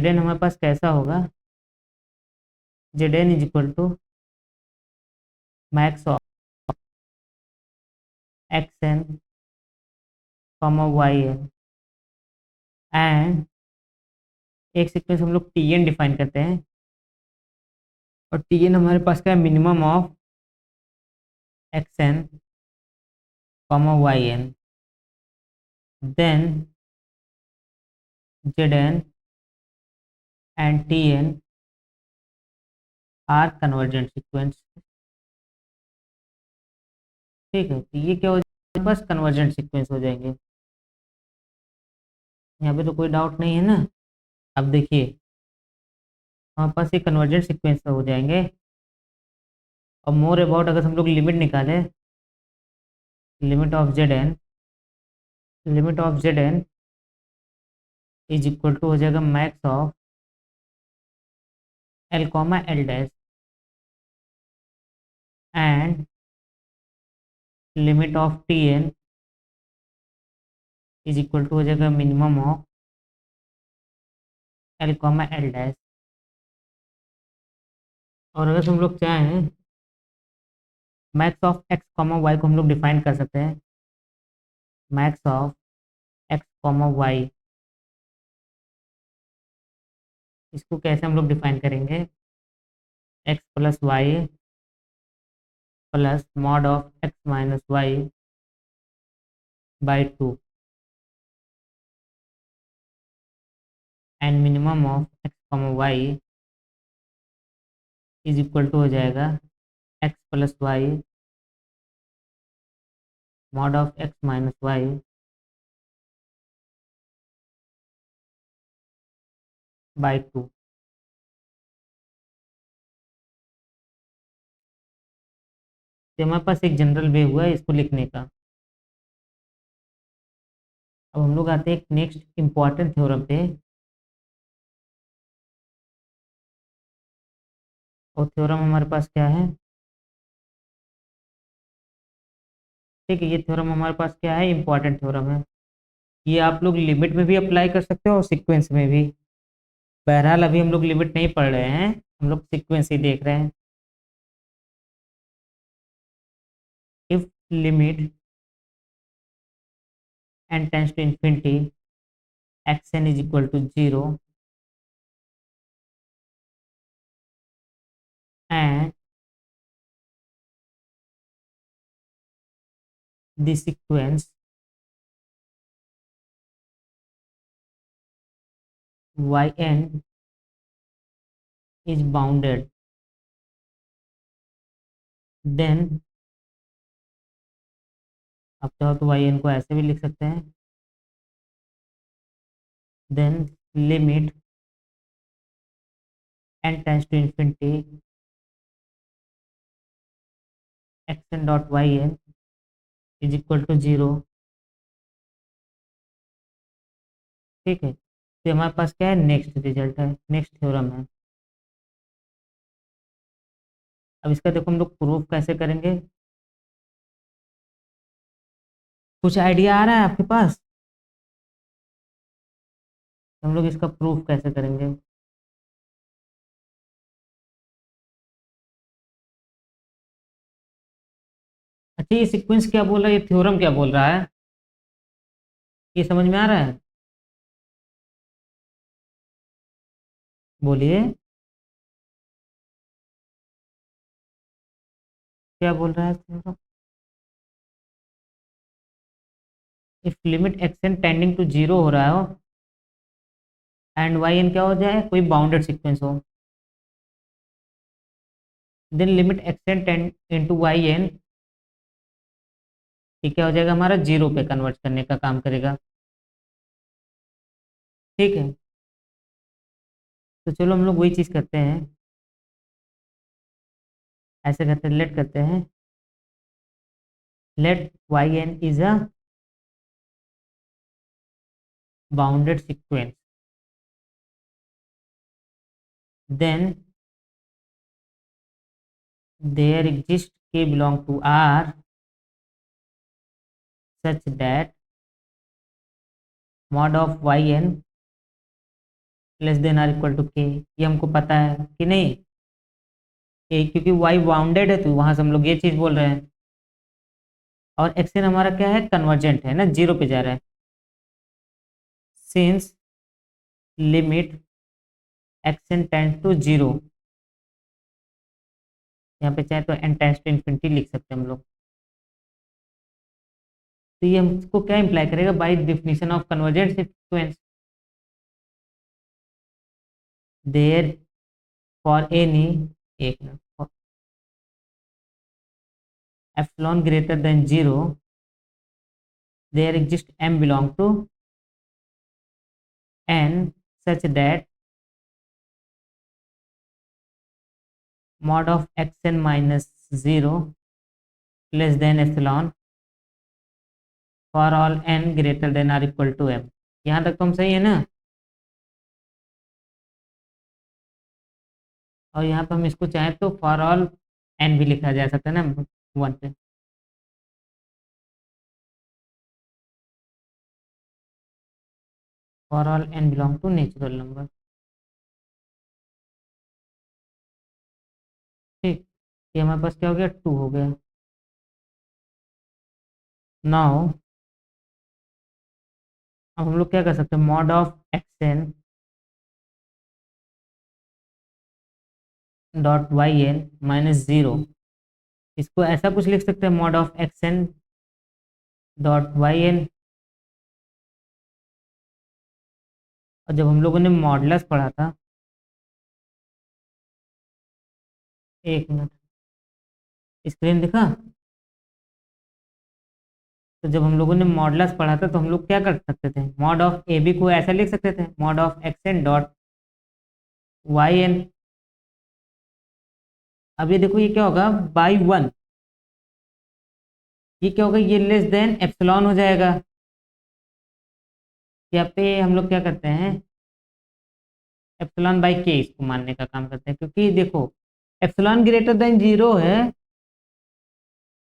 Z हमारे पास कैसा होगा, Z N is equal to max of x N comma Y N and एक सीक्वेंस हम लोग टी एन डिफाइन करते हैं, और टी एन हमारे पास क्या है, minimum of x N comma Y N, then Z N and T N are convergent sequence. ठीक है, तो ये क्या हो जाएगा, बस कन्वर्जेंट सीक्वेंस हो जाएंगे। यहाँ पे तो कोई डाउट नहीं है ना। अब देखिए हमारे पास ये कन्वर्जेंट सीक्वेंस हो जाएंगे। और मोर अबाउट अगर हम लोग लिमिट निकालें, limit of Z N, limit of Z N is equal to हो जाएगा max of L comma L dash and limit of T N is equal to हो जाएगा minimum of L comma L dash. और अगर हम लोग चाहें max of X comma Y को हम लोग डिफाइन कर सकते हैं, max of X comma Y, इसको कैसे हम लोग डिफाइन करेंगे, X plus Y plus mod of X minus Y by two and minimum of X comma Y is equal to हो जाएगा X plus Y mod of X minus Y by two. तो हमारे पास एक general वे हुआ है इसको लिखने का। अब हम लोग आते हैं एक नेक्स्ट इम्पॉर्टेंट थ्योरम पे, और थ्योरम हमारे पास क्या है, ठीक है, ये थ्योरम हमारे पास क्या है, इम्पॉर्टेंट थ्योरम है। ये आप लोग लिमिट में भी अप्लाई कर सकते हो और सीक्वेंस में भी। बहरहाल अभी हम लोग लिमिट नहीं पढ़ रहे हैं, हम लोग सीक्वेंस ही देख रहे हैं। If limit N tends to infinity X N is equal to zero and the sequence Y N is bounded, then आप चाहो तो वाई एन को ऐसे भी लिख सकते हैं, then limit N tends to infinity X N dot Y N is equal to zero. ठीक है, तो हमारे पास क्या है, नेक्स्ट रिजल्ट है, नेक्स्ट थ्योरम है। अब इसका देखो हम लोग प्रूफ कैसे करेंगे, कुछ आइडिया आ रहा है आपके पास, हम लोग इसका प्रूफ कैसे करेंगे। अच्छा, ये सीक्वेंस क्या बोल रहा है, ये थ्योरम क्या बोल रहा है, ये समझ में आ रहा है, बोलिए क्या बोल रहा है theorem. If limit x N tending to zero हो रहा हो एंड वाई एन क्या हो जाए, कोई बाउंडेड सीक्वेंस हो, then limit x N tend into Y N, ये क्या हो जाएगा, हमारा जीरो पे कन्वर्ट करने का काम करेगा। ठीक है, तो चलो हम लोग वही चीज़ करते हैं, ऐसे करते हैं, लेट करते हैं, let Y N is a bounded sequence, then there exist k belong to R such that mod of yn less than or equal to के, ये हमको पता है कि नहीं, क्योंकि वाई बाउंडेड है तो वहां से हम लोग ये चीज बोल रहे हैं। और एक्सन हमारा क्या है, कन्वर्जेंट है ना, जीरो पे जा रहा है। Since limit X N tend to zero, यहाँ पे चाहे तो एन टेंड्स टू इन्फिनिटी लिख सकते हैं हम लोग। तो ये हमको क्या इंप्लाई करेगा, by definition of convergent sequence, therefore any, एक मिनट, epsilon greater than zero there exist m belong to n such that mod of xn minus 0 less than epsilon for all n greater than or equal to m। यहाँ तक तो हम सही है ना। और यहाँ पे हम इसको चाहें तो फॉर ऑल एन भी लिखा जा सकता है ना, वन पे। For all N belong to natural number. ठीक, ये हमारे पास क्या हो गया, टू हो गया। नाउ अब हम लोग क्या कर सकते हैं, mod of x N dot Y N minus zero, इसको ऐसा कुछ लिख सकते हैं, mod of x N dot Y N. और जब हम लोगों ने मॉडलस पढ़ा था, एक मिनट, स्क्रीन दिखा। तो जब हम लोगों ने मॉडलस पढ़ा था तो हम लोग क्या कर सकते थे, मॉड ऑफ ए बी को ऐसा लिख सकते थे, mod of x N dot Y N. अब ये देखो, ये क्या होगा, बाई वन, ये क्या होगा, ये लेस देन एप्सिलॉन हो जाएगा। यहाँ पे हम लोग क्या करते हैं, एप्सिलॉन बाई के इसको मानने का काम करते हैं, क्योंकि देखो एप्सिलॉन ग्रेटर देन जीरो है,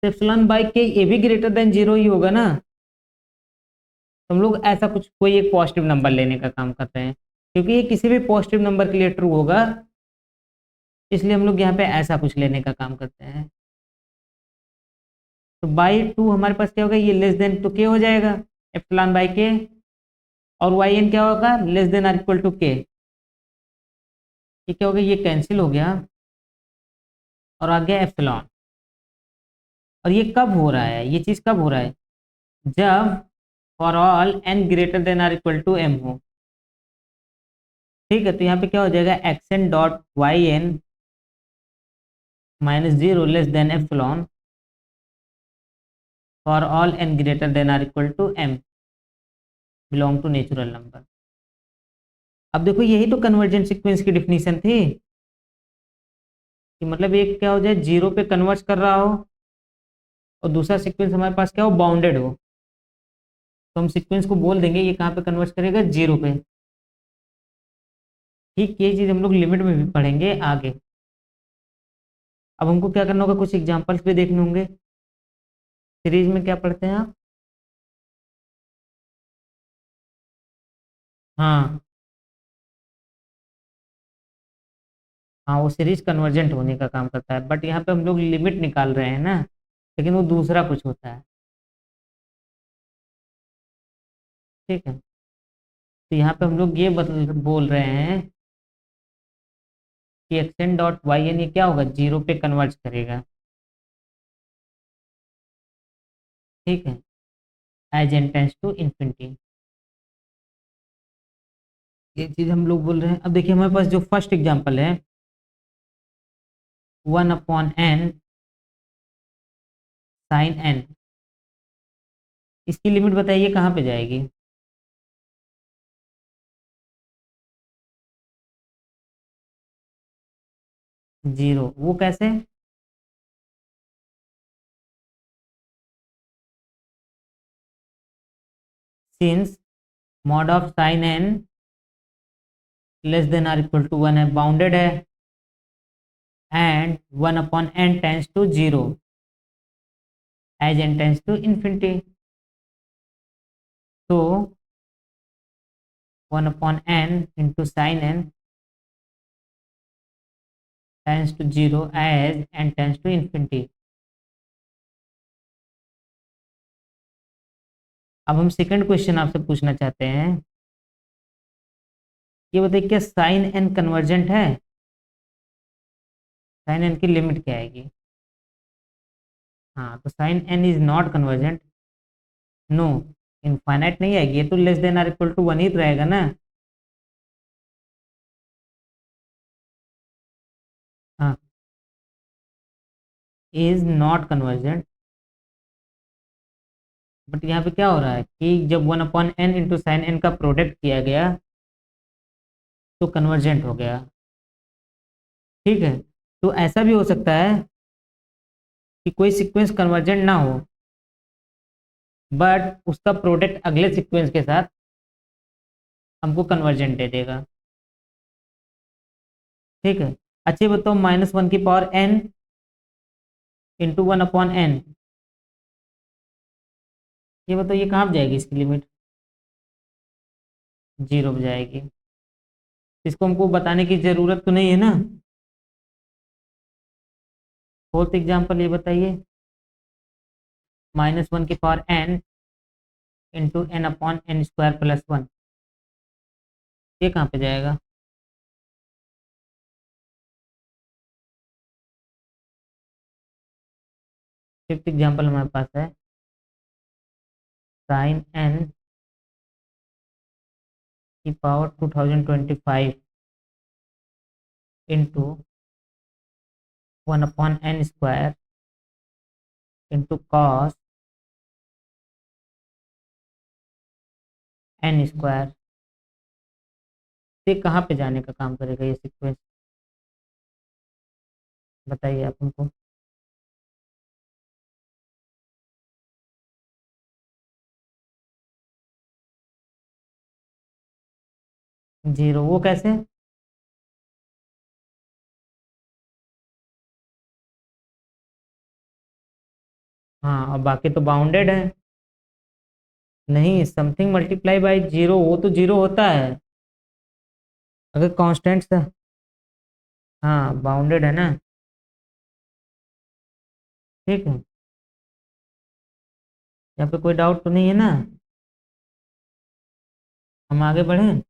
तो एप्सिलॉन बाई के ये भी ग्रेटर देन जीरो ही होगा ना। तो हम लोग ऐसा कुछ कोई एक पॉजिटिव नंबर लेने का काम करते हैं, क्योंकि ये किसी भी पॉजिटिव नंबर के लिए ट्रू होगा, इसलिए हम लोग यहाँ पे ऐसा कुछ लेने का काम करते हैं। तो बाई टू हमारे पास क्या होगा, ये लेस देन टू के हो जाएगा, एप्सिलॉन बाई के। और वाई एन क्या होगा, less than or equal to के। ये क्या हो गया, ये कैंसिल हो गया और आ गया एप्सिलॉन। और ये कब हो रहा है, ये चीज़ कब हो रहा है, जब for all N greater than or equal to M हो। ठीक है, तो यहाँ पे क्या हो जाएगा, X N dot Y N minus zero less than epsilon for all N greater than or equal to M belong to natural number. अब देखो, यही तो कन्वर्जेंट सीक्वेंस की डिफिनीशन थी, कि मतलब एक क्या हो जाए, जीरो पे कन्वर्ट कर रहा हो, और दूसरा सीक्वेंस हमारे पास क्या हो, बाउंडेड हो। तो हम सीक्वेंस को बोल देंगे ये कहाँ पे कन्वर्ट करेगा, जीरो पे। ठीक, ये चीज़ हम लोग लिमिट में भी पढ़ेंगे आगे। अब हमको क्या करना होगा, कुछ एग्जांपल्स भी देखने होंगे। सीरीज में क्या पढ़ते हैं आप, हाँ हाँ, वो सीरीज कन्वर्जेंट होने का काम करता है, बट यहाँ पे हम लोग लिमिट निकाल रहे हैं ना, लेकिन वो दूसरा कुछ होता है। ठीक है, तो यहाँ पे हम लोग ये बोल रहे हैं कि एक्सटेंड डॉट वाई एन ये क्या होगा, जीरो पे कन्वर्ट करेगा। ठीक है, as N tends to infinity, ये चीज हम लोग बोल रहे हैं। अब देखिए हमारे पास जो फर्स्ट एग्जांपल है, one upon N sine N, इसकी लिमिट बताइए कहाँ पे जाएगी। जीरो, वो कैसे, since mod of sine N less than or equal to one है, बाउंडेड है, and one upon N tends to zero as N tends to infinity. तो 1/n into sine n tends to 0 as n tends to infinity. अब हम second question आपसे पूछना चाहते हैं, ये बताइए क्या साइन n कन्वर्जेंट है? साइन n की लिमिट क्या आएगी? हाँ, तो sine n is not convergent. No, infinite नहीं आएगी, ये तो less than or equal to 1 ही तो रहेगा ना। हाँ, इज नॉट कन्वर्जेंट। बट यहाँ पे क्या हो रहा है कि जब 1/n इंटू साइन n का प्रोडक्ट किया गया तो कन्वर्जेंट हो गया। ठीक है, तो ऐसा भी हो सकता है कि कोई सीक्वेंस कन्वर्जेंट ना हो, बट उसका प्रोडक्ट अगले सीक्वेंस के साथ हमको कन्वर्जेंट दे देगा। ठीक है, अच्छे बताओ, -1 की पावर n इंटू 1/n, ये बताओ ये कहाँ पे जाएगी इसकी लिमिट? 0 पे जाएगी। इसको हमको बताने की जरूरत तो नहीं है ना। फोर्थ एग्जाम्पल ये बताइए, -1 की पावर n इंटू n/n² + 1, ये कहाँ पे जाएगा? फिफ्थ एग्जाम्पल हमारे पास है, साइन n की power 2025 into 1/n² into cos n², ये कहाँ पे जाने का काम करेगा ये सीक्वेंस? बताइए आप हमको। जीरो, वो कैसे? हाँ, और बाकी तो बाउंडेड है। नहीं, समथिंग मल्टीप्लाई बाय जीरो, वो तो जीरो होता है अगर कांस्टेंट था। हाँ, बाउंडेड है ना। ठीक है, यहाँ पे कोई डाउट तो नहीं है ना? हम आगे बढ़े।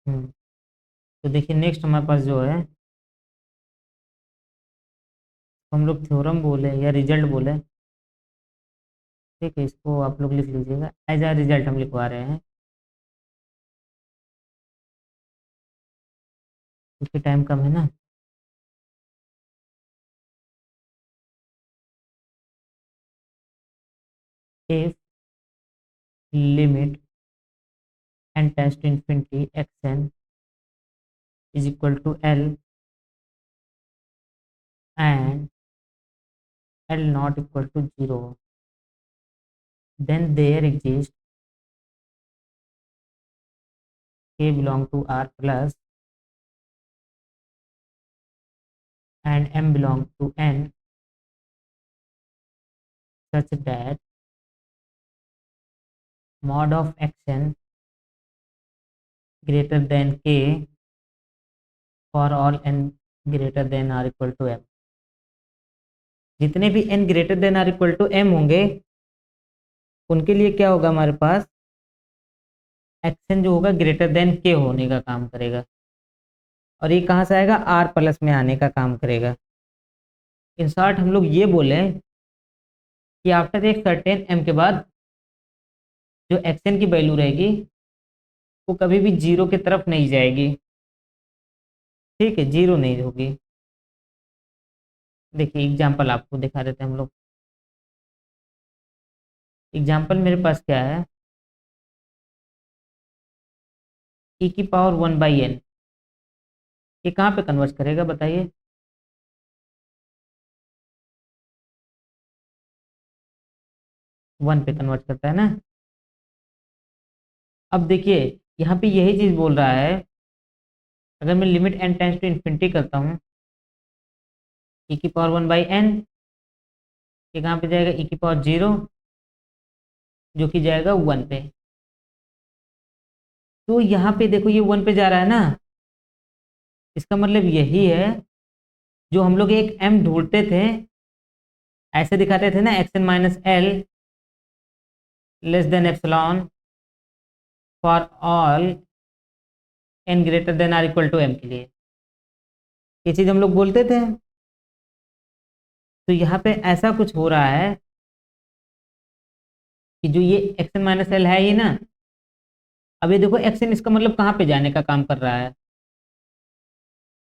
तो देखिए नेक्स्ट हमारे पास जो है, हम लोग थ्योरम बोले या रिजल्ट बोले। ठीक है, इसको आप लोग लिख लीजिएगा, एज अ रिजल्ट हम लिखवा रहे हैं क्योंकि टाइम कम है ना। If limit n tends to infinity xn is equal to L and L not equal to 0, then there exists k belong to R plus and m belong to n such that mod of xn greater than k for all n greater than or equal to m। जितने भी n greater than or equal to m होंगे उनके लिए क्या होगा हमारे पास, xn जो होगा ग्रेटर देन k होने का काम करेगा, और ये कहाँ से आएगा, r प्लस में आने का काम करेगा। इन शॉर्ट हम लोग ये बोले कि आफ्टर एक सर्टेन m के बाद जो xn की वैल्यू रहेगी वो कभी भी जीरो की तरफ नहीं जाएगी। ठीक है, जीरो नहीं होगी। देखिए एग्जाम्पल आपको दिखा देते हैं हम लोग। एग्जाम्पल मेरे पास क्या है, e⁻1/n, ये कहाँ पे कन्वर्ट करेगा बताइए? वन पे कन्वर्ट करता है ना। अब देखिए यहाँ पे यही चीज बोल रहा है, अगर मैं limit n tends to infinity करता हूँ, e⁻1/n, ये कहाँ पे जाएगा, e⁻0, जो कि जाएगा 1 पे। तो यहाँ पे देखो ये 1 पे जा रहा है ना, इसका मतलब यही है जो हम लोग एक m ढूंढते थे, ऐसे दिखाते थे ना, x N minus L less than epsilon for all N greater than or equal to M के लिए, ये चीज हम लोग बोलते थे। तो यहाँ पे ऐसा कुछ हो रहा है कि जो ये एक्स एन माइनस एल है ये ना, अब ये देखो एक्स एन, इसका मतलब कहाँ पे जाने का काम कर रहा है,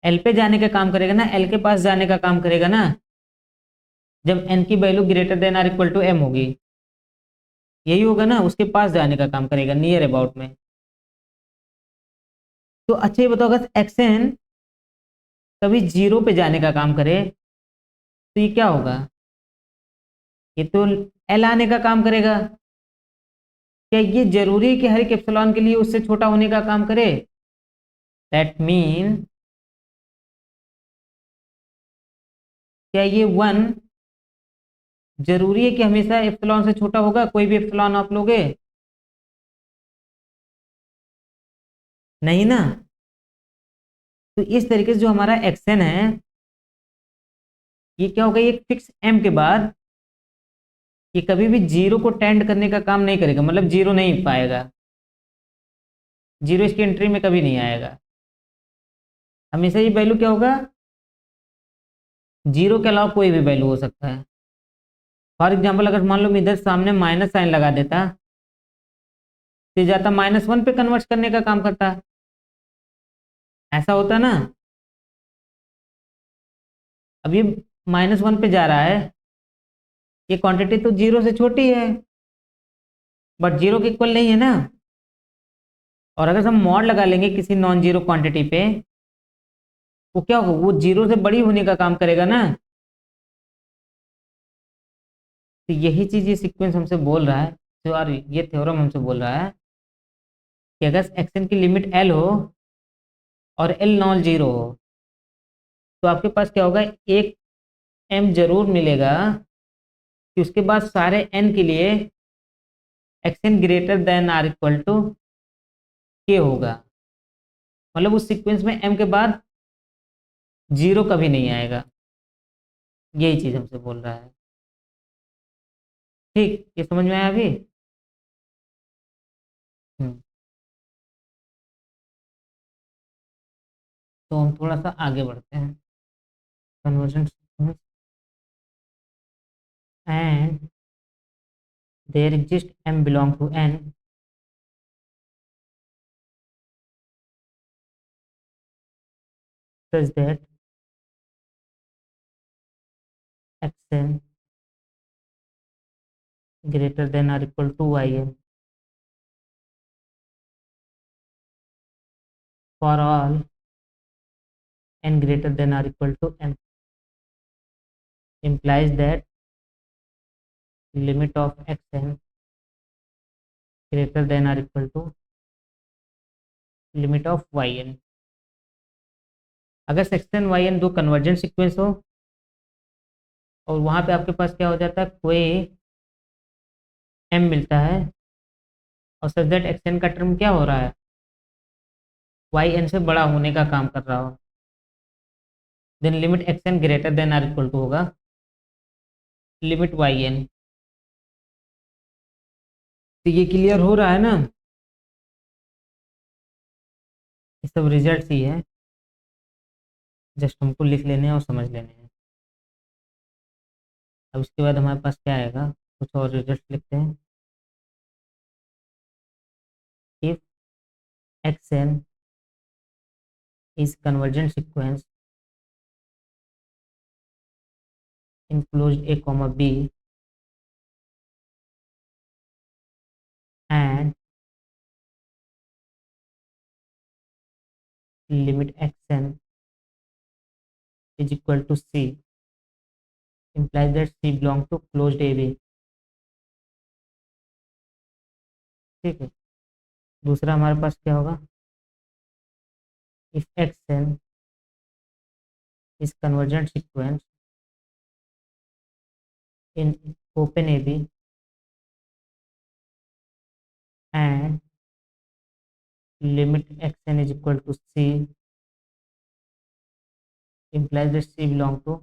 एल पे जाने का काम करेगा ना, एल के पास जाने का काम करेगा ना, जब एन की value greater than or equal to M होगी, यही होगा ना, उसके पास जाने का काम करेगा, नियर अबाउट में। तो अच्छा ये बताओ, अगर एक्स एन कभी जीरो पे जाने का काम करे तो ये क्या होगा, ये तो एल आने का काम करेगा। क्या ये जरूरी है कि हर एक एप्सिलॉन के लिए उससे छोटा होने का काम करे? दैट मीन क्या ये 1 जरूरी है कि हमेशा एप्सिलॉन से छोटा होगा, कोई भी एप्सिलॉन आप लोगे? नहीं ना। तो इस तरीके से जो हमारा एक्शन है, ये क्या होगा, ये फिक्स एम के बाद ये कभी भी जीरो को टेंड करने का काम नहीं करेगा, मतलब जीरो नहीं पाएगा, जीरो इसकी एंट्री में कभी नहीं आएगा। हमेशा ये वैल्यू क्या होगा, जीरो के अलावा कोई भी वैल्यू हो सकता है। फॉर एग्जाम्पल अगर मान लो मैं इधर सामने माइनस साइन लगा देता तो ये जाता -1 पे कन्वर्ट करने का काम करता, ऐसा होता ना। अब ये -1 पे जा रहा है, ये क्वांटिटी तो जीरो से छोटी है, बट जीरो के इक्वल नहीं है ना। और अगर हम मॉड लगा लेंगे किसी नॉन जीरो क्वांटिटी पे, वो क्या होगा, वो जीरो से बड़ी होने का काम करेगा ना। तो यही चीज ये सीक्वेंस हमसे बोल रहा है, सॉरी ये थ्योरम हमसे बोल रहा है कि अगर एक्शन की लिमिट एल हो और एल नॉन जीरो हो, तो आपके पास क्या होगा, एक एम जरूर मिलेगा कि उसके बाद सारे एन के लिए X N greater than or equal to K होगा, मतलब उस सीक्वेंस में एम के बाद जीरो कभी नहीं आएगा। यही चीज हमसे बोल रहा है। ठीक, ये समझ में आया अभी? हम्म, तो हम थोड़ा सा आगे बढ़ते हैं। Convergence and there exist M belong to N such that xn greater than or equal to yn for all n greater than or equal to m, implies that limit of xn greater than or equal to limit of yn। अगर section yn दो convergent sequence हो और वहां पे आपके पास क्या हो जाता है, कोई m मिलता है और सच दैट xn का टर्म क्या हो रहा है, yn से बड़ा होने का काम कर रहा हो, then limit xn greater than or equal to होगा लिमिट yn। तो ये क्लियर हो रहा है ना, ये सब रिजल्ट ही है, जस्ट हमको लिख लेने हैं और समझ लेने हैं। अब इसके बाद हमारे पास क्या आएगा, कुछ और रिजल्ट लिखते हैं। If xn is convergent sequence enclosed a comma b and limit xn is equal to c, implies that c belong to closed ab। ठीक है, दूसरा हमारे पास क्या होगा, if xn is convergent sequence in open ab and limit x N is equal to C implies that C belong to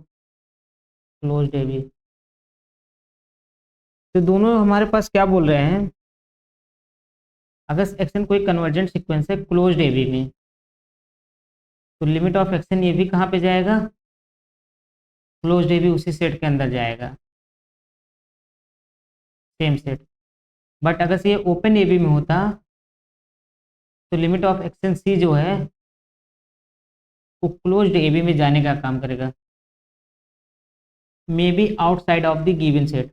closed AB। तो दोनों हमारे पास क्या बोल रहे हैं, अगर एक्शन कोई कन्वर्जेंट सीक्वेंस है क्लोज्ड एबी में, तो लिमिट ऑफ एक्शन ये भी कहाँ पे जाएगा, क्लोज्ड एबी उसी सेट के अंदर जाएगा, सेम सेट। बट अगर से ये ओपन एबी में होता तो लिमिट ऑफ एक्शन सी जो है वो क्लोज्ड एबी में जाने का काम करेगा, may be outside of the given set,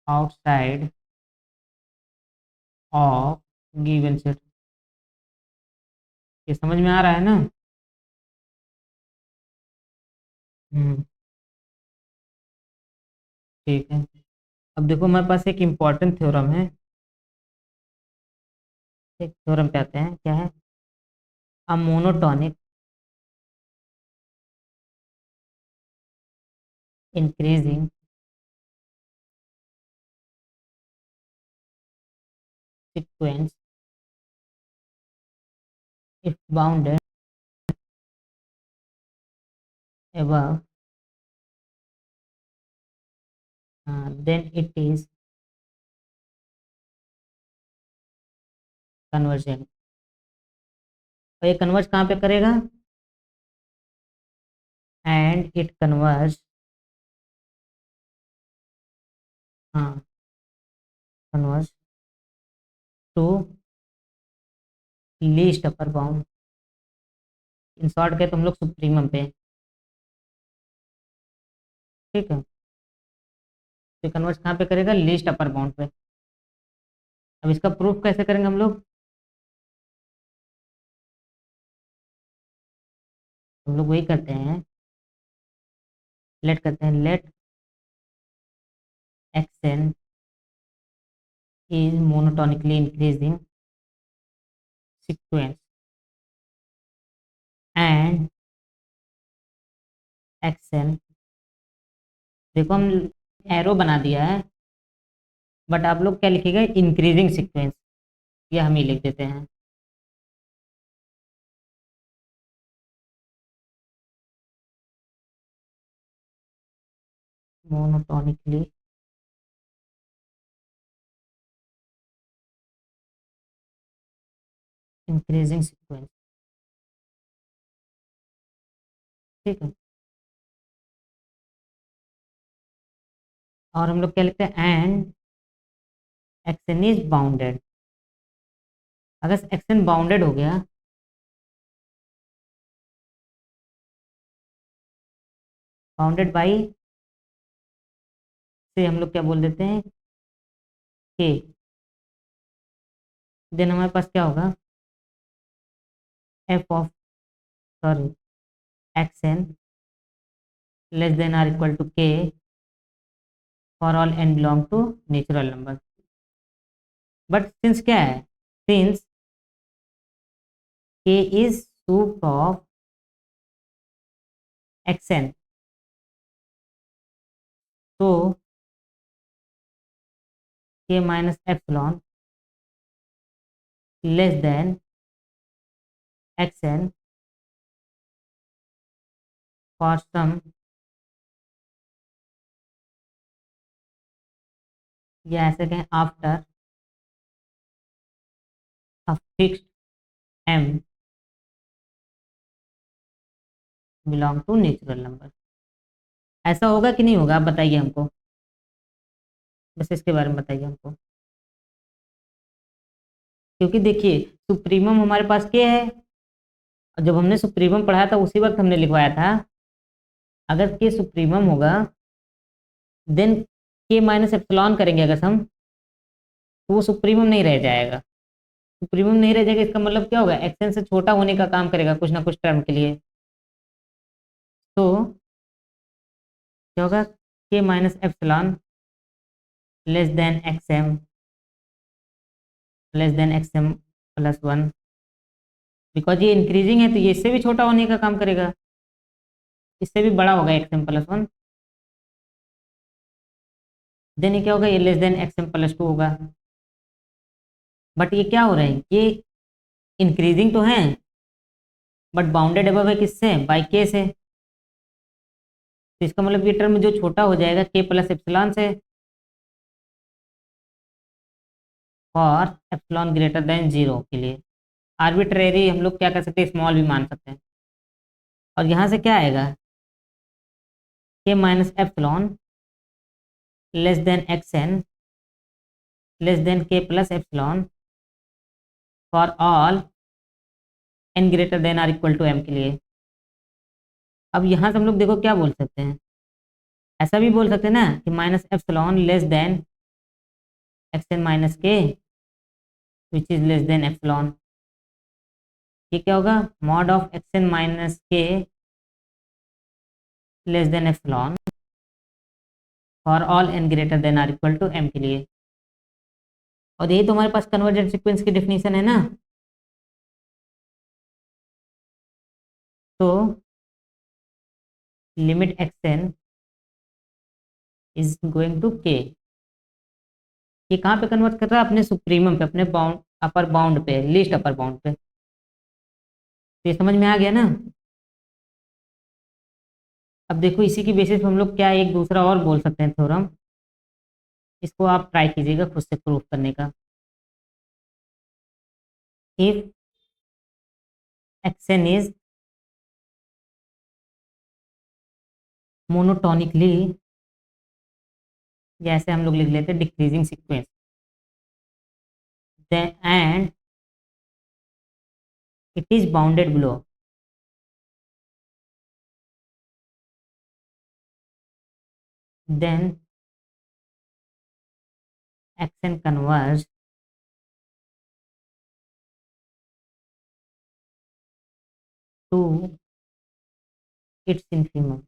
outside of given set. ये समझ में आ रहा है ना। हम्म, ठीक है। अब देखो हमारे पास एक इम्पॉर्टेंट थ्योरम है, एक थ्योरम पे आते हैं, क्या है, a monotonic increasing sequence if bounded above, then it is convergent। और ये कन्वर्ज कहाँ पे करेगा, एंड इट कन्वर्ज, हाँ, converge to least upper bound. In short के तुम लोग सुप्रीमम पे, ठीक है। तो कन्वर्ज कहाँ पे करेगा, लीस्ट अपर बाउंड पे। अब इसका प्रूफ कैसे करेंगे हम लोग, हम लोग वही करते हैं, लेट करते हैं, let X N is monotonically increasing sequence and x N, देखो हम एरो बना दिया है, बट आप लोग क्या लिखिएगा, इंक्रीजिंग सीक्वेंस, ये हम ही लिख देते हैं। मोनोटोनिकली इंक्रीजिंग सीक्वेंस, ठीक है। और हम लोग क्या लिखते हैं, एंड एक्शन इज बाउंडेड। अगर एक्शन बाउंडेड हो गया, बाउंडेड बाई, से हम लोग क्या बोल देते हैं, के, देन हमारे पास क्या होगा, f of, sorry, x n less than or equal to k for all N belong to natural number. But since क्या है, सिंस के इज सूट ऑफ एक्शन, तो K minus epsilon less than X N for some, या ऐसे कहें after a fixed M belong to natural number. ऐसा होगा कि नहीं होगा, आप बताइए हमको, बस इसके बारे में बताइए हमको। क्योंकि देखिए सुप्रीमम हमारे पास क्या है, और जब हमने सुप्रीमम पढ़ाया था उसी वक्त हमने लिखवाया था, अगर के सुप्रीमम होगा देन के माइनस एप्सिलॉन करेंगे अगर हम, तो वो सुप्रीमम नहीं रह जाएगा। सुप्रीमम नहीं रह जाएगा, इसका मतलब क्या होगा, एक्शन से छोटा होने का काम करेगा कुछ ना कुछ टर्म के लिए। तो क्या होगा, K minus epsilon less than X M, less than X M plus one, because ये इंक्रीजिंग है तो ये इससे भी छोटा होने का काम करेगा, इससे भी बड़ा होगा X M plus one. Then ये क्या होगा, ये less than X M plus two होगा। बट ये क्या हो रहा है, ये इंक्रीजिंग तो है बट बाउंडेड अबव है किससे, बाई के से। तो इसका मतलब ये टर्म जो छोटा हो जाएगा के प्लस एप्सिलॉन से, और एप्सिलॉन ग्रेटर देन जीरो के लिए आर्बिट्रेरी हम लोग क्या कर सकते हैं, स्मॉल भी मान सकते हैं। और यहाँ से क्या आएगा, k minus epsilon less than x n less than k plus epsilon for all N greater than or equal to M के लिए। अब यहाँ से हम लोग देखो क्या बोल सकते हैं, ऐसा भी बोल सकते हैं ना कि minus epsilon less than x N minus k which is less than epsilon. ये क्या होगा, mod of x N minus k less than epsilon for all N greater than or equal to M के लिए। और यही तो हमारे पास कन्वर्जेंट सीक्वेंस की डेफिनेशन है ना। तो limit x N is going to के, ये कहाँ पे कन्वर्ट कर रहा है, अपने सुप्रीमम पे, अपने बाउंड अपर बाउंड पे, लीस्ट अपर बाउंड पे। तो ये समझ में आ गया ना। अब देखो इसी की बेसिस पे हम लोग क्या एक दूसरा और बोल सकते हैं थ्योरम, इसको आप ट्राई कीजिएगा खुद से प्रूफ करने का। If X N is monotonically, जैसे हम लोग लिख लेते हैं decreasing sequence, and it is bounded below, then X N converge to its infimum.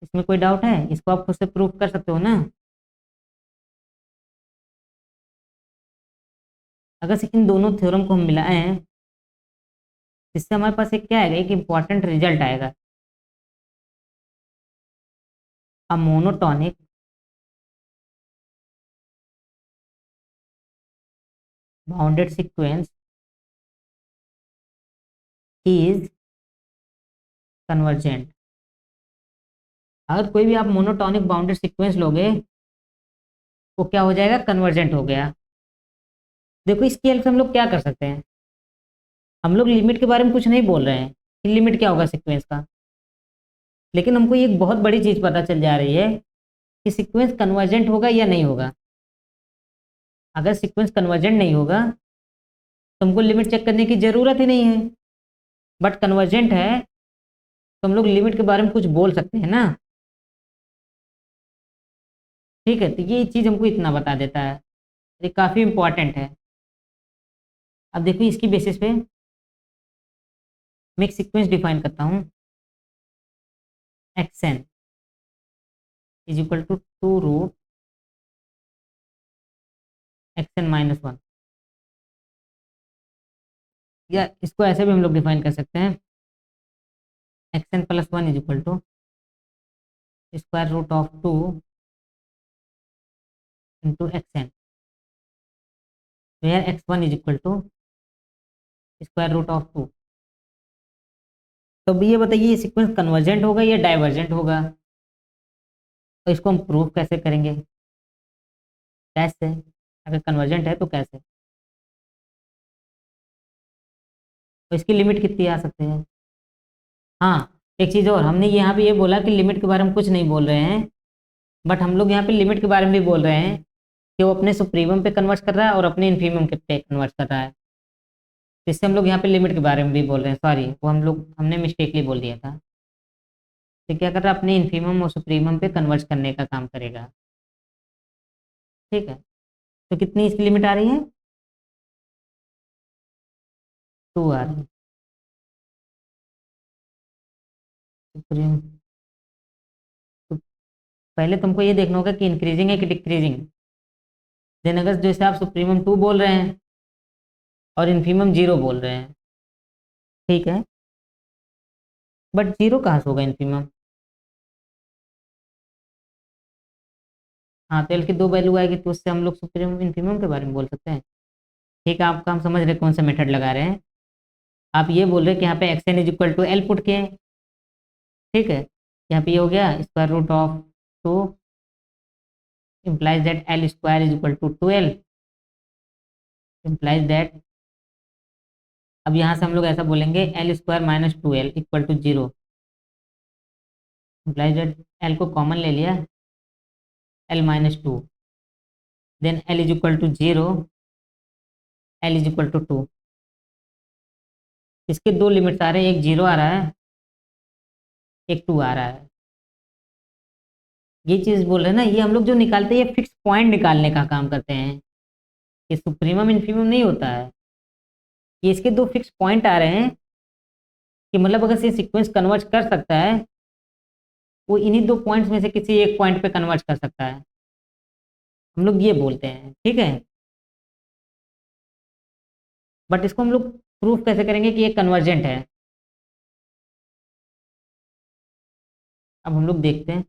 इसमें कोई डाउट है, इसको आप खुद से प्रूफ कर सकते हो ना। अगर से इन दोनों थ्योरम को हम मिलाएं, इससे हमारे पास एक क्या आएगा, एक इंपॉर्टेंट रिजल्ट आएगा। A monotonic bounded sequence is convergent. अगर कोई भी आप मोनोटॉनिक बाउंडेड सीक्वेंस लोगे, वो क्या हो जाएगा, कन्वर्जेंट हो गया। देखो इसकी हेल्प से हम लोग क्या कर सकते हैं, हम लोग लिमिट के बारे में कुछ नहीं बोल रहे हैं कि लिमिट क्या होगा सीक्वेंस का, लेकिन हमको ये एक बहुत बड़ी चीज पता चल जा रही है कि सीक्वेंस कन्वर्जेंट होगा या नहीं होगा। अगर सीक्वेंस कन्वर्जेंट नहीं होगा तो हमको लिमिट चेक करने की जरूरत ही नहीं है, बट कन्वर्जेंट है तो हम लोग लिमिट के बारे में कुछ बोल सकते हैं ना। ठीक है, तो ये चीज हमको इतना बता देता है, ये काफी इंपॉर्टेंट है। अब देखो इसकी बेसिस पे मैं एक सीक्वेंस डिफाइन करता हूँ, X N is equal to two root X N minus one, या इसको ऐसे भी हम लोग डिफाइन कर सकते हैं, X N plus one is equal to square root of two into X N, where X one is equal to square root of two. तो अब ये बताइए ये सीक्वेंस कन्वर्जेंट होगा या डाइवर्जेंट होगा, तो इसको हम प्रूफ कैसे करेंगे, कैसे, अगर कन्वर्जेंट है तो कैसे, तो इसकी लिमिट कितनी आ सकती है। हाँ, एक चीज़ और, हमने यहाँ पे ये बोला कि लिमिट के बारे में कुछ नहीं बोल रहे हैं, बट हम लोग यहाँ पे लिमिट के बारे में भी बोल रहे हैं कि वो अपने सुप्रीमम पे कन्वर्ट कर रहा है और अपने इन्फीमम के पे कन्वर्ट कर रहा है। तो इससे हम लोग यहाँ पे लिमिट के बारे में भी बोल रहे हैं, सॉरी वो हमने मिस्टेकली बोल दिया था। तो क्या कर रहा है, अपने इन्फीमम और सुप्रीमम पे कन्वर्ट करने का काम करेगा। ठीक है, तो कितनी इसकी लिमिट आ रही है, टू आ रही है सुप्रीम। तो पहले तुमको ये देखना होगा कि इंक्रीजिंग है कि डिक्रीजिंग। देन अगर जैसे आप सुप्रीमम टू बोल रहे हैं और इन्फीमम जीरो बोल रहे हैं, ठीक है, बट जीरो कहाँ से होगा इन्फीमम, हाँ, तो एल की 2 वैल्यू आएगी तो उससे हम लोग सुप्रीमम इन्फीमम के बारे में बोल सकते हैं। ठीक है, आपका हम समझ रहे हैं कौन सा मेथड लगा रहे हैं। आप ये बोल रहे हैं कि यहाँ पे X N is equal to L put किए। ठीक है, यहाँ पे ये हो गया square root of 2 implies that L square is equal to 2L implies that, अब यहाँ से हम लोग ऐसा बोलेंगे L square minus 2L equal to 0 implies that L को कॉमन ले लिया, L minus 2, then L is equal to 0, L is equal to 2। इसके दो लिमिट्स आ रहे हैं, एक 0 आ रहा है, एक 2 आ रहा है। ये चीज़ बोल रहे हैं ना, ये हम लोग जो निकालते हैं ये फिक्स पॉइंट निकालने का काम करते हैं। ये सुप्रीमम इन्फीमम नहीं होता है। ये इसके दो फिक्स पॉइंट आ रहे हैं कि मतलब अगर ये सीक्वेंस कन्वर्ज कर सकता है, वो इन्हीं दो पॉइंट्स में से किसी एक पॉइंट पे कन्वर्ज कर सकता है, हम लोग ये बोलते हैं। ठीक है, बट इसको हम लोग प्रूफ कैसे करेंगे कि ये कन्वर्जेंट है। अब हम लोग देखते हैं,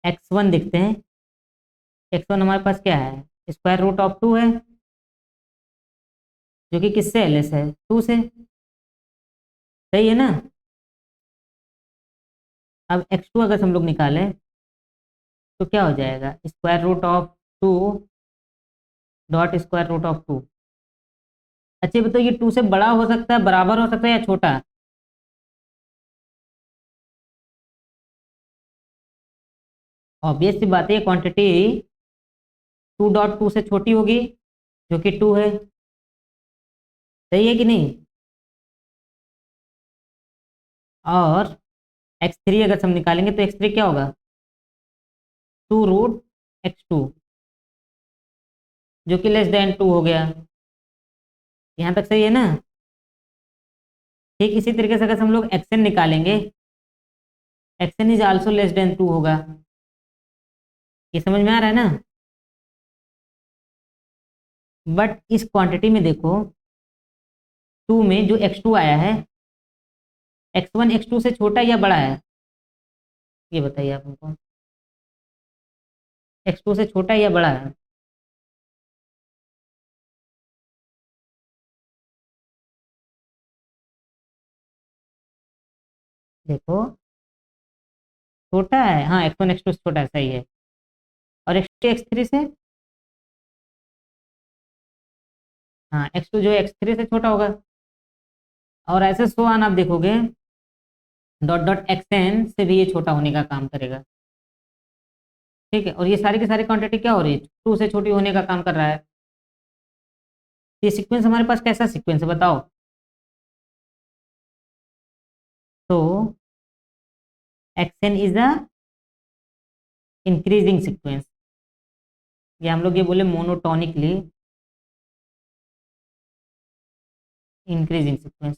x1 देखते हैं। x1 हमारे पास क्या है, स्क्वायर रूट ऑफ 2 है, जो कि किससे एलएस है, 2 से। सही है ना। अब x2 अगर हम लोग निकालें तो क्या हो जाएगा, square root of 2 dot square root of 2। अच्छा बताओ, ये 2 से बड़ा हो सकता है, बराबर हो सकता है, या छोटा। ऑब्वियस सी बात है, क्वांटिटी 2.2 से छोटी होगी, जो कि 2 है। सही है कि नहीं। और x3 अगर हम निकालेंगे तो x3 क्या होगा, 2√x2, जो कि लेस देन 2 हो गया। यहाँ तक सही है ना। ठीक इसी तरीके से अगर हम लोग xn निकालेंगे, xn is also less than 2 होगा। ये समझ में आ रहा है ना। बट इस क्वांटिटी में देखो, 2 में जो x2 आया है, x1 x2 से छोटा या बड़ा है, ये बताइए आप हमको। x2 से छोटा या बड़ा है। देखो छोटा है, हाँ x1 x2 से छोटा है, सही है। और x2 x3 से, हाँ x2 जो है x3 से छोटा होगा। और ऐसे सो ऑन आप देखोगे, डॉट डॉट xn से भी ये छोटा होने का काम करेगा। ठीक है, और ये सारी की सारी क्वांटिटी क्या हो रही है, 2 से छोटी होने का काम कर रहा है। ये सीक्वेंस हमारे पास कैसा सीक्वेंस है बताओ। तो xn is a increasing sequence, या हम लोग ये बोले मोनोटोनिकली इंक्रीजिंग सीक्वेंस।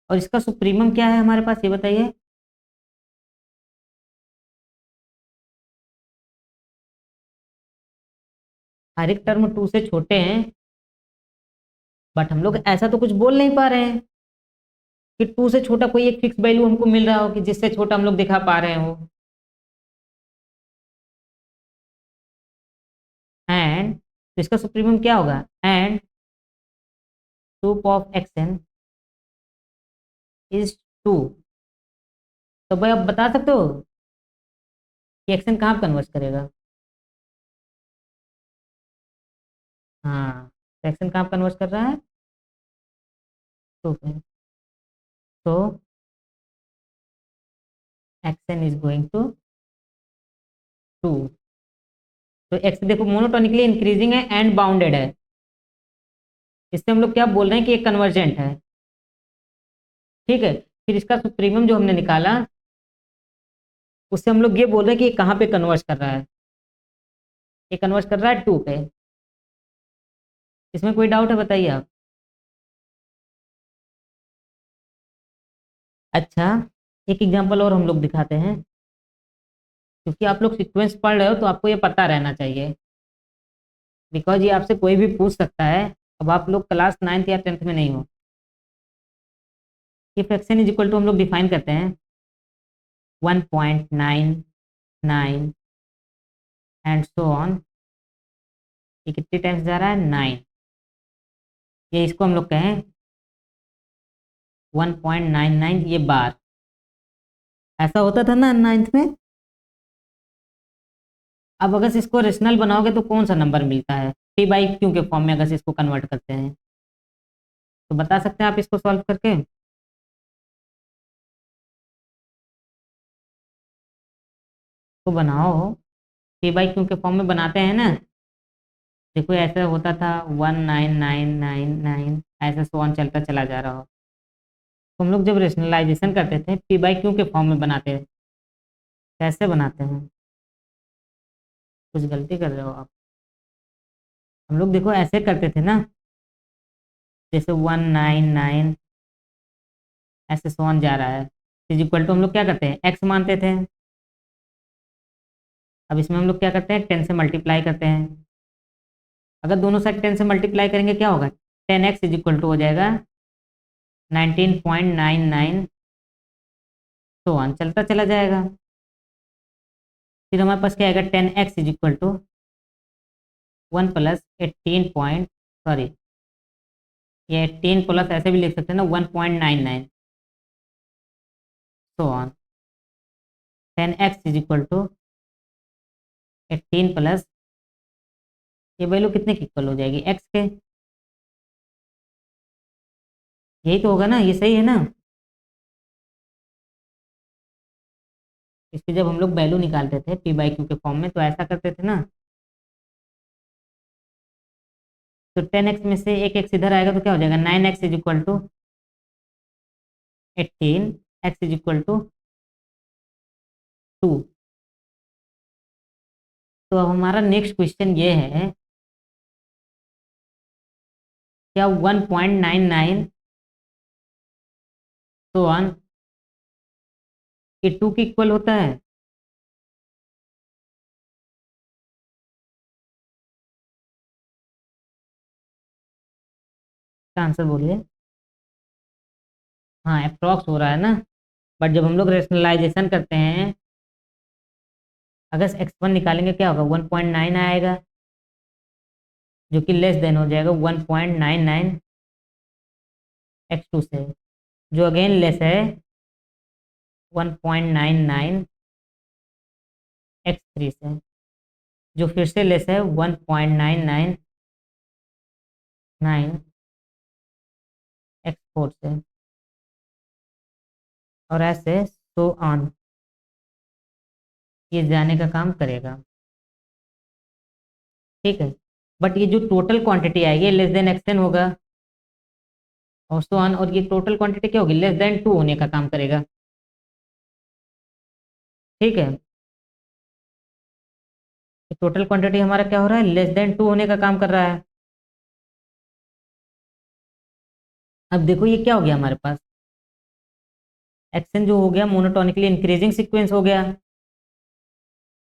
और इसका सुप्रीमम क्या है हमारे पास, ये बताइए। हर एक टर्म 2 से छोटे हैं, बट हम लोग ऐसा तो कुछ बोल नहीं पा रहे हैं कि 2 से छोटा कोई एक फिक्स वैल्यू हमको मिल रहा हो कि जिससे छोटा हम लोग दिखा पा रहे हो। एंड तो इसका सुप्रीमम क्या होगा, and soup of action is 2। तो भाई आप बता सकते हो कि एक्सन कहाँ कन्वर्ट करेगा। हाँ, तो एक्सन कहाँ कन्वर्ट कर रहा है, 2 पे। तो एक्सन इज गोइंग टू 2। तो एक्स देखो मोनोटोनिकली इंक्रीजिंग है एंड बाउंडेड है, इससे हम लोग क्या बोल रहे हैं कि एक कन्वर्जेंट है। ठीक है, फिर इसका सुप्रीमम जो हमने निकाला, उससे हम लोग ये बोल रहे हैं कि ये कहाँ पे कन्वर्ट कर रहा है, ये कन्वर्ट कर रहा है 2 पे। इसमें कोई डाउट है बताइए आप। अच्छा, एक एग्जांपल और हम लोग दिखाते हैं, क्योंकि आप लोग सीक्वेंस पढ़ रहे हो तो आपको ये पता रहना चाहिए, बिकॉज ये आपसे कोई भी पूछ सकता है। अब आप लोग क्लास 9th या 10th में नहीं हो। ये फ्रैक्शन इज इक्वल टू हम लोग डिफाइन करते हैं 1.9 9 एंड सो ऑन। ये कितनी टाइम्स जा रहा है? 9। ये इसको हम लोग कहें 1.99 ये बार। ऐसा होता था ना नाइन्थ में। अब अगर इसको रेशनल बनाओगे तो कौन सा नंबर मिलता है? टी बाई क्यू के फॉर्म में अगर इसको कन्वर्ट करते हैं तो बता सकते हैं आप इसको सॉल्व करके? तो बनाओ, टी बाई क्यू के फॉर्म में बनाते हैं ना। देखो ऐसा होता था 19999 ऐसे सोन चलता चला जा रहा हो। तो हम लोग जब रेशनलाइजेशन करते थे पी बाई क्यू के फॉर्म में बनाते थे। कैसे बनाते हैं? कुछ गलती कर रहे हो आप। हम लोग देखो ऐसे करते थे ना, जैसे 199 ऐसे सोन जा रहा है इज इक्वल टू हम लोग क्या करते हैं एक्स मानते थे। अब इसमें हम लोग क्या करते हैं 10 से मल्टीप्लाई करते हैं। अगर दोनों साइड 10 से मल्टीप्लाई करेंगे क्या होगा? 10x इज इक्वल टू हो जाएगा 19.99 तो वन चलता चला जाएगा। फिर हमारे पास क्या आएगा? 10x is equal to 1 plus 18 point, sorry ये 18 प्लस ऐसे भी लिख सकते हैं ना 1.99 so on. 10x is equal to 18 plus ये वैल्यू कितने की इक्वल हो जाएगी? x के। यही तो होगा ना, ये सही है ना? इसकी जब हम लोग वैल्यू निकालते थे पी बाई क्यू के फॉर्म में तो ऐसा करते थे ना। तो 10x में से एक एक्स इधर आएगा तो क्या हो जाएगा? 9x is equal to 18, x is equal to 2। तो अब हमारा नेक्स्ट क्वेश्चन ये है, क्या 1.99 तो वन ये 2 के इक्वल होता है? इसका आंसर बोलिए। हाँ अप्रॉक्स हो रहा है ना, बट जब हम लोग रेशनलाइजेशन करते हैं अगर x1 निकालेंगे क्या होगा? 1.9 आएगा जो कि लेस देन हो जाएगा 1.99 x2 से, जो अगेन लेस है 1.99 x3 से, जो फिर से लेस है 1.999 x4 से, और ऐसे सो ऑन ये जाने का काम करेगा। ठीक है, बट ये जो टोटल क्वांटिटी आएगी लेस देन एक्सटेन होगा और सो ऑन, और ये टोटल क्वांटिटी क्या होगी? लेस देन 2 होने का काम करेगा। ठीक है, टोटल क्वांटिटी हमारा क्या हो रहा है? लेस देन 2 होने का काम कर रहा है। अब देखो ये क्या हो गया हमारे पास? एक्शन जो हो गया मोनोटोनिकली इंक्रीजिंग सीक्वेंस हो गया।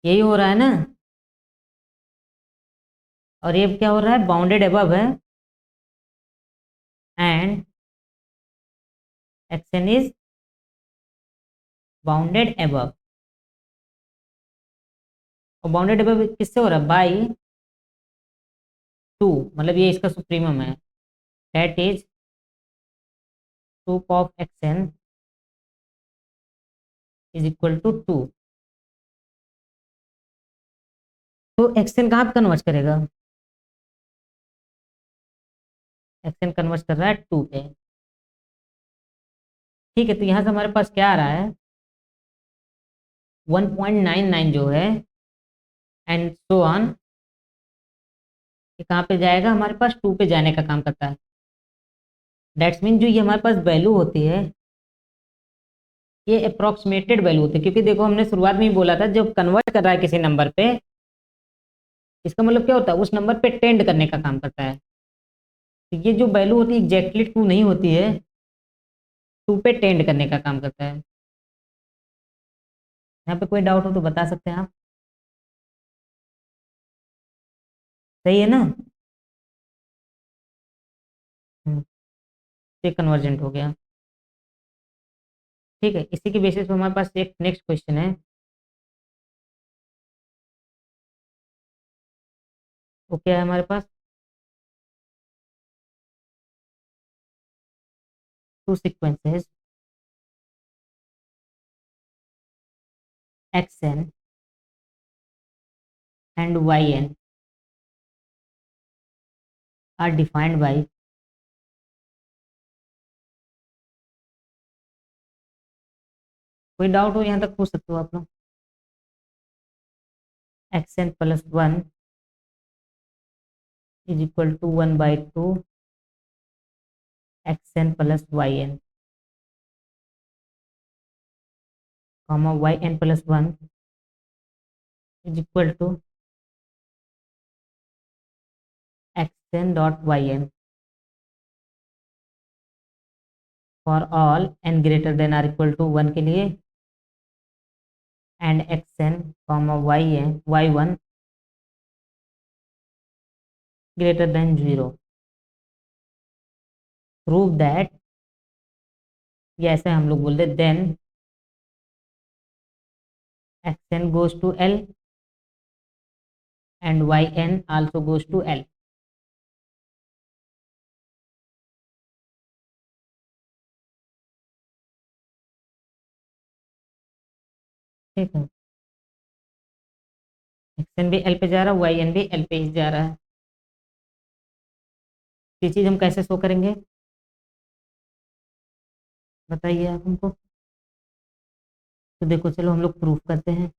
यही हो रहा है ना? और ये क्या हो रहा है? बाउंडेड अबव है and action is bounded above. और बाउंडेड अबव किससे हो रहा है? बाई 2, मतलब ये इसका सुप्रीमम है, that is proof of X N is equal to 2। तो एक्शन कहाँ पे कन्वर्ट करेगा? एक्शन कन्वर्ट कर रहा है 2 पे। ठीक है, तो यहाँ से हमारे पास क्या आ रहा है? 1.99 जो है एंड सो ऑन ये कहाँ पे जाएगा? हमारे पास 2 पे जाने का काम करता है। दैट्स मीन जो ये हमारे पास वैल्यू होती है ये अप्रोक्सीमेटेड वैल्यू होती है, क्योंकि देखो हमने शुरुआत में ही बोला था जब कन्वर्ट कर रहा है किसी नंबर पे, इसका मतलब क्या होता है? उस नंबर पे टेंड करने का काम करता है। तो ये जो वैल्यू होती है एग्जैक्टली 2 नहीं होती है, 2 पे टेंड करने का काम करता है। यहाँ पे कोई डाउट हो तो बता सकते हैं आप। सही है ना? ये कन्वर्जेंट हो गया। ठीक है, इसी के बेसिस पे हमारे पास एक नेक्स्ट क्वेश्चन है। वो क्या है हमारे पास, two sequences xn and yn are defined by कोई डाउट हो यहाँ तक पूछ सकते हो आप लोग। xn plus one is equal to 1/2 xn plus yn, comma yn plus one is equal to xn dot yn for all n greater than or equal to one के लिए, and xn comma y1 greater than 0। Prove that, ये ऐसे हम लोग बोल दे, then xn goes to l and yn also goes to l। ठीक है, xn भी l पे जा रहा है, yn भी l पे ही जा रहा है। ये चीज हम कैसे शो करेंगे बताइए आप हमको। तो देखो चलो हम लोग प्रूफ करते हैं।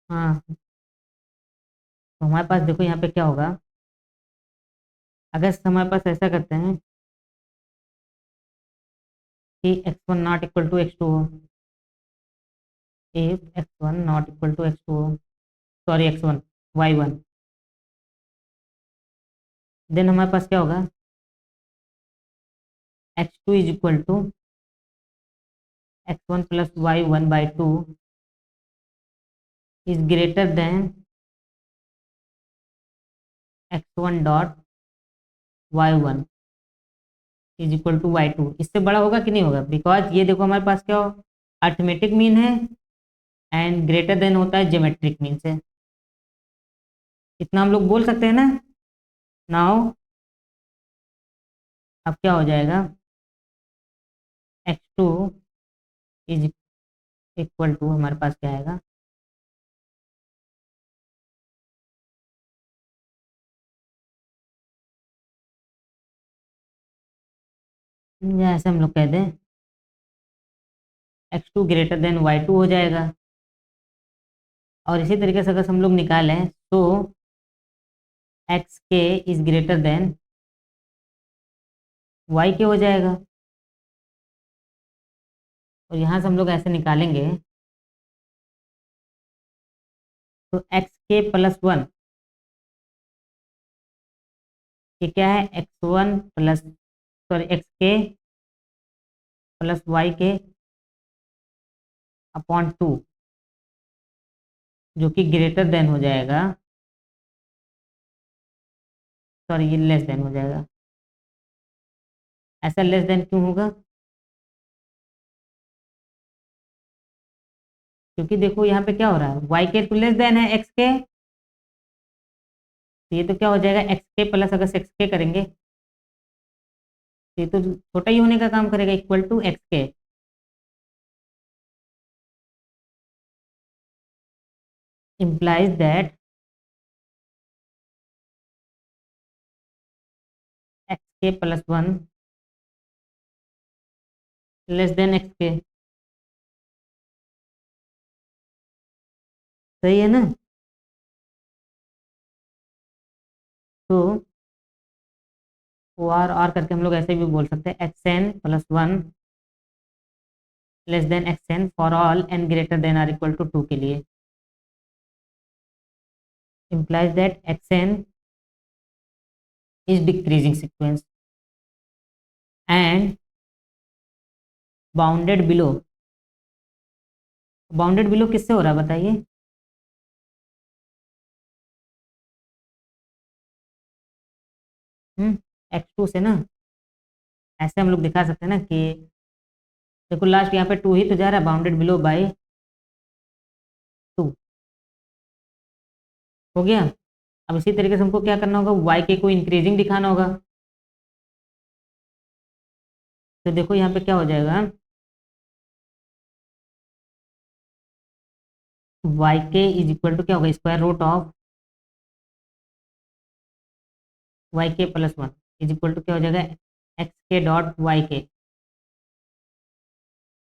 हाँ, तो हमारे पास देखो यहाँ पे क्या होगा, अगर हमारे पास ऐसा करते हैं कि x1 not equal to x2 हो, if x1 not equal to x2 हो, सॉरी x1 y1, देन हमारे पास क्या होगा, x2 is equal to x1 plus y1/2 is greater than x1 dot y1 is equal to y2। इससे बड़ा होगा कि नहीं होगा, बिकॉज ये देखो हमारे पास क्या हो, अर्थमेटिक मीन है एंड ग्रेटर देन होता है ज्योमेट्रिक मीन से। इतना हम लोग बोल सकते हैं ना। नाउ अब क्या हो जाएगा, x2 इज इक्वल टू हमारे पास क्या आएगा, या ऐसे हम लोग कह दें x2 ग्रेटर देन y2 हो जाएगा। और इसी तरीके से अगर हम लोग निकालें तो एक्स के इज ग्रेटर देन वाई के हो जाएगा। और यहाँ से हम लोग ऐसे निकालेंगे तो एक्स के प्लस वन, ये क्या है, x1 प्लस, सॉरी एक्स के प्लस वाई के अपॉन 2, जो कि ग्रेटर देन हो जाएगा, सॉरी ये लेस देन हो जाएगा। ऐसा लेस देन क्यों होगा, क्योंकि देखो यहाँ पे क्या हो रहा है, वाई के तो लेस देन है एक्स के, तो ये तो क्या हो जाएगा, एक्स के प्लस अगर एक्स के करेंगे तो ये तो छोटा ही होने का काम करेगा, इक्वल टू एक्स के। implies that एक्स के plus one less than x के, सही है ना। तो ओ आर करके हम लोग ऐसे भी बोल सकते हैं, X N plus one less than x N for all N greater than or equal to two के लिए। implies that xn is decreasing sequence and bounded below, bounded below किससे हो रहा है बताइए, x2 से ना। ऐसे हम लोग दिखा सकते हैं ना कि देखो लास्ट यहाँ पे 2 ही तो जा रहा है, बाउंडेड बिलो बाय 2। हो गया। अब इसी तरीके से हमको क्या करना होगा, वाई के को इंक्रीजिंग दिखाना होगा। तो देखो यहाँ पे क्या हो जाएगा, वाई के इज इक्वल टू क्या होगा, square root of Y K plus one is equal to क्या हो जाएगा, एक्स के डॉट वाई के,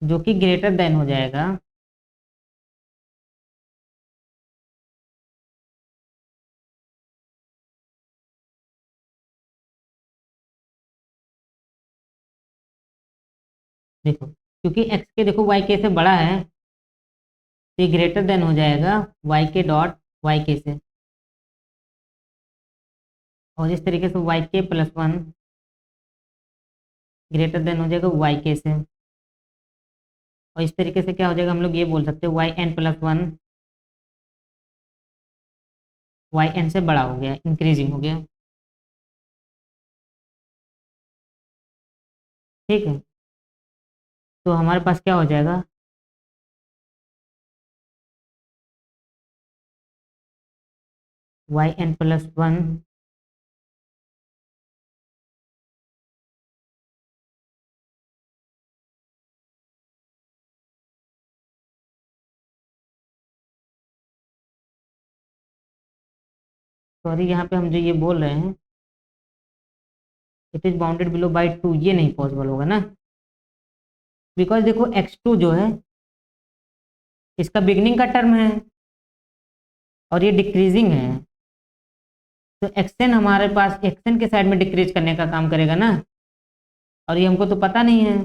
जो कि ग्रेटर देन हो जाएगा देखो, क्योंकि एक्स के देखो वाई के से बड़ा है, तो ये ग्रेटर देन हो जाएगा वाई के डॉट वाई के से, और इस तरीके से Y K plus one greater than हो जाएगा वाई के से, और इस तरीके से क्या हो जाएगा, हम लोग ये बोल सकते हैं y n plus one y n से बड़ा हो गया, इंक्रीजिंग हो गया। ठीक है, तो हमारे पास क्या हो जाएगा, y n plus one sorry यहाँ पे हम जो ये बोल रहे हैं it is bounded below by two, ये नहीं पॉसिबल होगा ना, बिकॉज देखो एक्स टू जो है इसका बिगनिंग का टर्म है और ये डिक्रीजिंग है, तो एक्सएन हमारे पास एक्सएन के साइड में डिक्रीज करने का काम करेगा ना, और ये हमको तो पता नहीं है।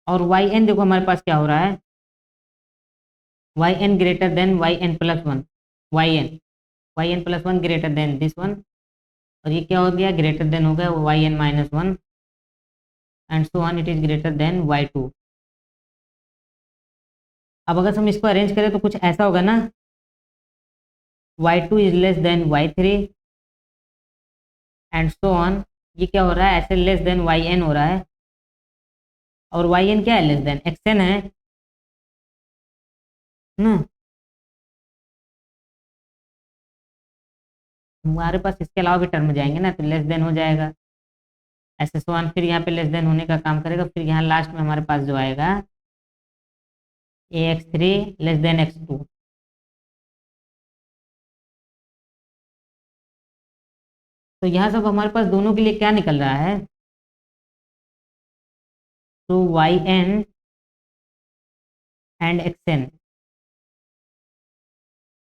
और वाई एन देखो हमारे पास क्या हो रहा है, y n greater than y n plus one, y n plus one greater than this one, और ये क्या हो गया, ग्रेटर देन हो गया y N minus one, and so on it is greater than y two. अब अगर हम इसको अरेंज करें तो कुछ ऐसा होगा ना, y two is less than y three, and so on, ये क्या हो रहा है, ऐसे लेस देन वाई एन हो रहा है, और वाई एन क्या है, लेस देन एक्स एन है ना। हमारे पास इसके अलावा भी टर्म जाएंगे ना, तो लेस देन हो जाएगा, ऐसे सो ऑन, फिर यहाँ पे लेस देन होने का काम करेगा, फिर यहाँ लास्ट में हमारे पास जो आएगा a x three less than x two. तो यहाँ सब हमारे पास दोनों के लिए क्या निकल रहा है, तो y N and x n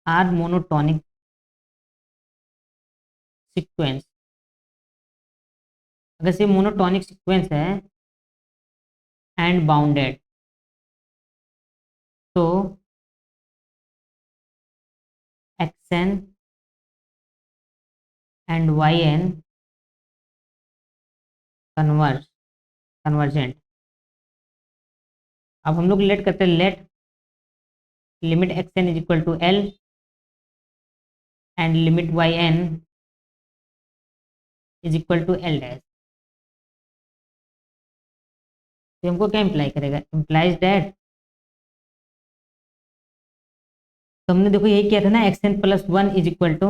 are monotonic sequence. अगर से मोनोटोनिक सीक्वेंस है एंड बाउंडेड, तो x n and y n converge convergent. अब हम लोग लेट करते हैं, let limit x N is equal to l and limit y N is equal to l dash. तो हमको क्या इम्प्लाई करेगा, इम्प्लाइज दैट, तो हमने देखो यही किया था ना, x N plus one is equal to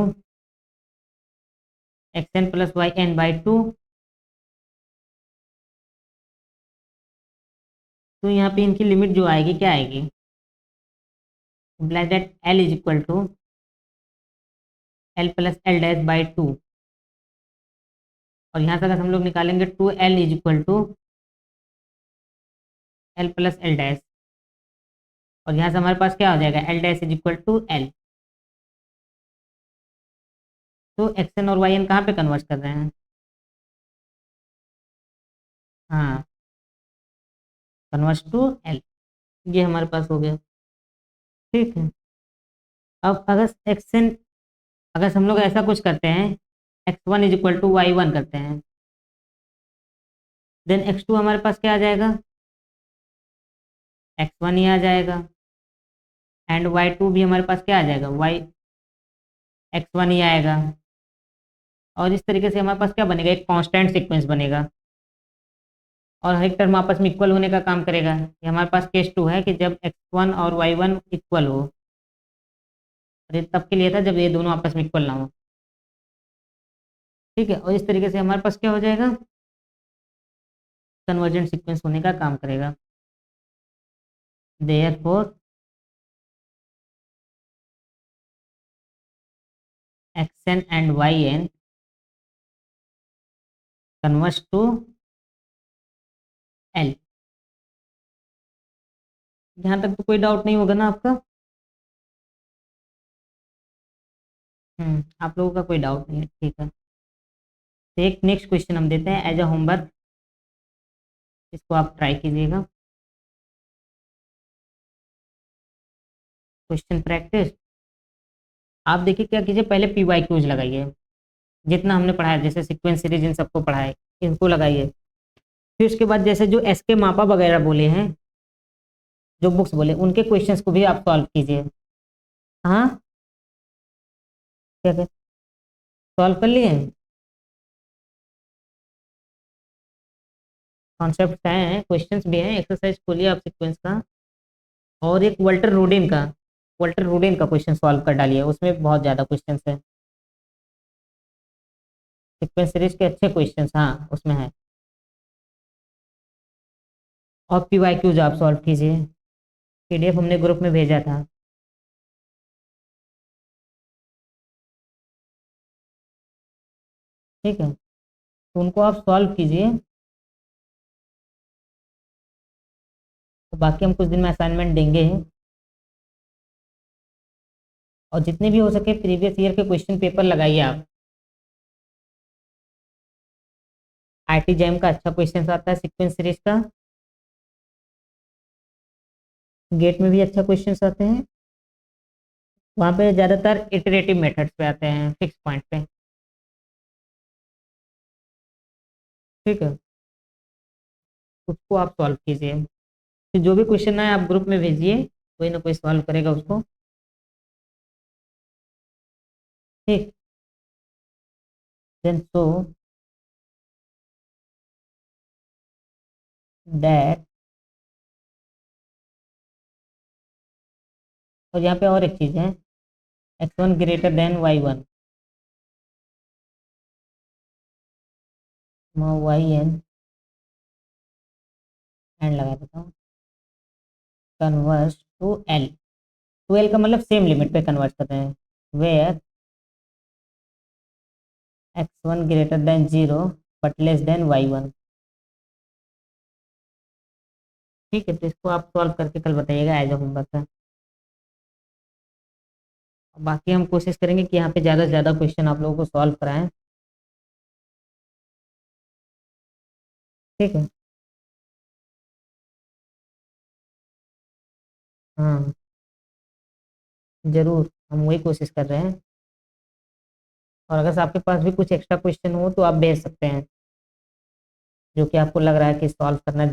x N plus y n by two. तो यहाँ पे इनकी लिमिट जो आएगी क्या आएगी, implies that l is equal to l plus l dash by two, और यहाँ से अगर हम लोग निकालेंगे two l is equal to l plus l dash, और यहाँ से हमारे पास क्या हो जाएगा, l dash is equal to l. तो एक्स एन और वाई एन कहाँ पे कन्वर्ट कर रहे हैं, हाँ, कन्वर्ट टू एल, ये हमारे पास हो गया। ठीक है, अब अगर एक्स एन, अगर हम लोग ऐसा कुछ करते हैं, x one is equal to y one करते हैं, देन एक्स टू हमारे पास क्या आ जाएगा, एक्स वन ही आ जाएगा, एंड वाई टू भी हमारे पास क्या आ जाएगा, वाई एक्स वन ही आएगा, और इस तरीके से हमारे पास क्या बनेगा, एक कांस्टेंट सीक्वेंस बनेगा, और हर एक टर्म आपस में इक्वल होने का काम करेगा। ये हमारे पास केस टू है कि जब एक्स वन और वाई वन इक्वल हो, और ये तब के लिए था जब ये दोनों आपस में इक्वल ना हो। ठीक है, और इस तरीके से हमारे पास क्या हो जाएगा, कन्वर्जेंट सीक्वेंस होने का काम करेगा। Therefore xn and yn converge to l। यहाँ तक तो कोई डाउट नहीं होगा ना आपका? आप लोगों का कोई डाउट नहीं है, ठीक है। तो एक नेक्स्ट क्वेश्चन हम देते हैं एज अ होमवर्क, इसको आप ट्राई कीजिएगा। क्वेश्चन प्रैक्टिस, आप देखिए क्या कीजिए, पहले पी वाई क्यूज लगाइए, जितना हमने पढ़ाया, जैसे सीक्वेंस सीरीज इन सबको पढ़ाए, इनको लगाइए। फिर उसके बाद जैसे जो एस के मापा वगैरह बोले हैं, जो बुक्स बोले, उनके क्वेश्चंस को भी आप सॉल्व कीजिए। हाँ, क्या क्या सॉल्व कर लिए? कॉन्सेप्ट हैं, क्वेश्चंस भी हैं, एक्सरसाइज खोलिए आप सीक्वेंस का। और एक वल्टर रोडेन का क्वेश्चन सॉल्व कर डालिए, उसमें बहुत ज़्यादा क्वेश्चंस हैं, सीक्वेंस सीरीज के अच्छे क्वेश्चंस, हाँ उसमें है। और पी वाई क्यूज आप सॉल्व कीजिए, पीडीएफ हमने ग्रुप में भेजा था। ठीक है, तो उनको आप सॉल्व कीजिए। तो बाकी हम कुछ दिन में असाइनमेंट देंगे, और जितने भी हो सके प्रीवियस ईयर के क्वेश्चन पेपर लगाइए आप। आईटी जैम का अच्छा क्वेश्चन आता है सीक्वेंस सीरीज का, गेट में भी अच्छा क्वेश्चन आते हैं, वहाँ पे ज़्यादातर इटरेटिव मेथड्स पे आते हैं, फिक्स पॉइंट पे। ठीक है, उसको आप सॉल्व कीजिए, फिर जो भी क्वेश्चन आए आप ग्रुप में भेजिए, कोई ना कोई सॉल्व करेगा उसको। ठीक, देन सो दैट, और यहाँ पे और एक चीज़ है, x1 greater than y1, y N and लगा देता हूँ, converse to l. To l का मतलब सेम लिमिट पे कन्वर्ट कर रहे हैं, where x1 greater than 0 but less than y1। ठीक है, तो इसको आप सॉल्व करके कल बताइएगा एज अ होमवर्क का। बाकी हम कोशिश करेंगे कि यहाँ पे ज़्यादा से ज़्यादा क्वेश्चन आप लोगों को सॉल्व कराएं। ठीक है, हाँ ज़रूर, हम वही कोशिश कर रहे हैं। और अगर आपके पास भी कुछ एक्स्ट्रा क्वेश्चन हो तो आप भेज सकते हैं, जो कि आपको लग रहा है कि सॉल्व करना